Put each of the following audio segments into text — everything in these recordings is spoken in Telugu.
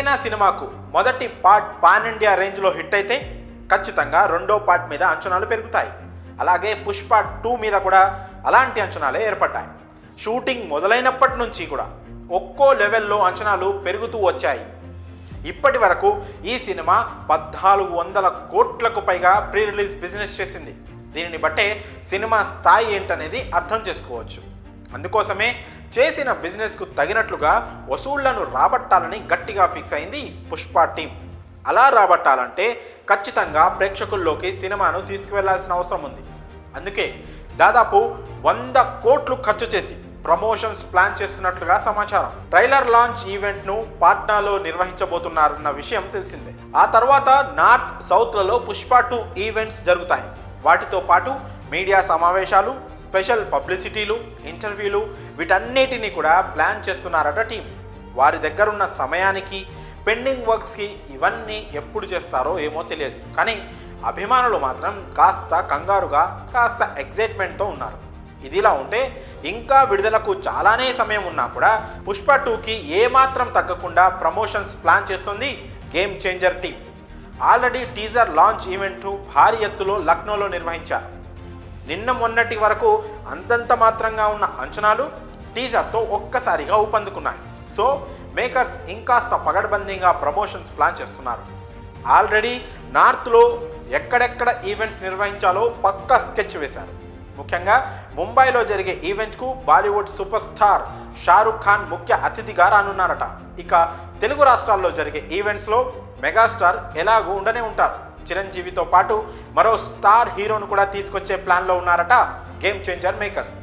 ఏదైనా సినిమాకు మొదటి పార్ట్ పాన్ ఇండియా రేంజ్లో హిట్ అయితే ఖచ్చితంగా రెండో పార్ట్ మీద అంచనాలు పెరుగుతాయి. అలాగే పుష్ప 2 మీద కూడా అలాంటి అంచనాలే ఏర్పడ్డాయి. షూటింగ్ మొదలైనప్పటి నుంచి కూడా ఒక్కో లెవెల్లో అంచనాలు పెరుగుతూ వచ్చాయి. ఇప్పటి వరకు ఈ సినిమా 1400 కోట్లకు పైగా ప్రీ రిలీజ్ బిజినెస్ చేసింది. దీనిని బట్టే సినిమా స్థాయి ఏంటనేది అర్థం చేసుకోవచ్చు. అందుకోసమే చేసిన బిజినెస్కు తగినట్లుగా వసూళ్లను రాబట్టాలని గట్టిగా ఫిక్స్ అయింది పుష్ప టీం. అలా రాబట్టాలంటే ఖచ్చితంగా ప్రేక్షకుల్లోకి సినిమాను తీసుకువెళ్లాల్సిన అవసరం ఉంది. అందుకే దాదాపు 100 కోట్లు ఖర్చు చేసి ప్రమోషన్స్ ప్లాన్ చేస్తున్నట్లుగా సమాచారం. ట్రైలర్ లాంచ్ ఈవెంట్ను పాట్నాలో నిర్వహించబోతున్నారన్న విషయం తెలిసిందే. ఆ తర్వాత నార్త్ సౌత్లలో పుష్ప 2 ఈవెంట్స్ జరుగుతాయి. వాటితో పాటు మీడియా సమావేశాలు, స్పెషల్ పబ్లిసిటీలు, ఇంటర్వ్యూలు వీటన్నిటినీ కూడా ప్లాన్ చేస్తున్నారట టీం. వారి దగ్గరున్న సమయానికి పెండింగ్ వర్క్స్కి ఇవన్నీ ఎప్పుడు చేస్తారో ఏమో తెలియదు. కానీ అభిమానులు మాత్రం కాస్త కంగారుగా, కాస్త ఎగ్జైట్మెంట్తో ఉన్నారు. ఇదిలా ఉంటే ఇంకా విడుదలకు చాలానే సమయం ఉన్నా కూడా పుష్ప 2కి ఏమాత్రం తగ్గకుండా ప్రమోషన్స్ ప్లాన్ చేస్తుంది game changer team. Already teaser launch ఈవెంట్ను భారీ ఎత్తులో లక్నోలో నిర్వహించారు. నిన్న మొన్నటి వరకు అంతంత మాత్రంగా ఉన్న అంచనాలు టీజర్తో ఒక్కసారిగా ఊపందుకున్నాయి. సో మేకర్స్ ఇంకాస్త పగడ్బందీగా ప్రమోషన్స్ ప్లాన్ చేస్తున్నారు. ఆల్రెడీ నార్త్లో ఎక్కడెక్కడ ఈవెంట్స్ నిర్వహించాలో పక్కా స్కెచ్ వేశారు. ముఖ్యంగా ముంబైలో జరిగే ఈవెంట్కు బాలీవుడ్ సూపర్ స్టార్ షారుఖ్ ఖాన్ ముఖ్య అతిథిగా రానున్నారట. ఇక తెలుగు రాష్ట్రాల్లో జరిగే ఈవెంట్స్లో మెగాస్టార్ ఎలాగూ ఉండనే ఉంటారు. చిరంజీవితో పాటు మరో స్టార్ హీరోను కూడా తీసుకొచ్చే ప్లాన్లో ఉన్నారట గేమ్ చేంజర్ మేకర్స్.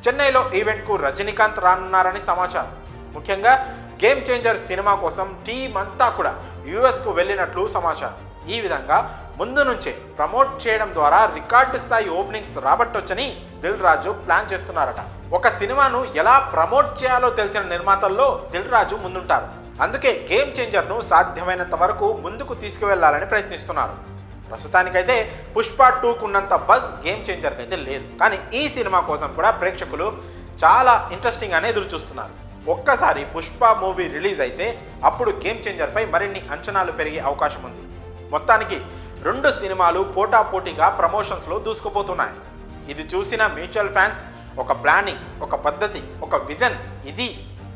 చెన్నైలో ఈవెంట్కు రజనీకాంత్ రానున్నారని సమాచారం. ముఖ్యంగా గేమ్ చేంజర్ సినిమా కోసం టీం అంతా కూడా యుఎస్కు వెళ్ళినట్లు సమాచారం. ఈ విధంగా ముందు నుంచే ప్రమోట్ చేయడం ద్వారా రికార్డు స్థాయి ఓపెనింగ్స్ రాబట్టొచ్చని దిల్ రాజు ప్లాన్ చేస్తున్నారట. ఒక సినిమాను ఎలా ప్రమోట్ చేయాలో తెలిసిన నిర్మాతల్లో దిల్ రాజు ముందుంటారు. అందుకే గేమ్ చేంజర్ను సాధ్యమైనంత వరకు ముందుకు తీసుకువెళ్లాలని ప్రయత్నిస్తున్నారు. ప్రస్తుతానికైతే పుష్ప 2కు ఉన్నంత బజ్ గేమ్ చేంజర్కి అయితే లేదు. కానీ ఈ సినిమా కోసం కూడా ప్రేక్షకులు చాలా ఇంట్రెస్టింగ్గానే ఎదురు చూస్తున్నారు. ఒక్కసారి పుష్ప మూవీ రిలీజ్ అయితే అప్పుడు గేమ్ చేంజర్పై మరిన్ని అంచనాలు పెరిగే అవకాశం ఉంది. మొత్తానికి 2 సినిమాలు పోటాపోటీగా ప్రమోషన్స్లో దూసుకుపోతున్నాయి. ఇది చూసిన మ్యూచువల్ ఫ్యాన్స్ ఒక ప్లానింగ్, ఒక పద్ధతి, ఒక విజన్, ఇది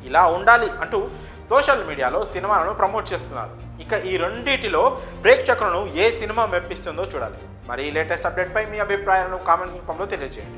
ఇలా ఉండాలి అంటూ సోషల్ మీడియాలో సినిమాలను ప్రమోట్ చేస్తున్నారు. ఇక ఈ రెండిటిలో ప్రేక్షకులను ఏ సినిమా మెప్పిస్తుందో చూడాలి. మరి ఈ లేటెస్ట్ అప్డేట్పై మీ అభిప్రాయాలను కామెంట్స్ రూపంలో తెలియజేయండి.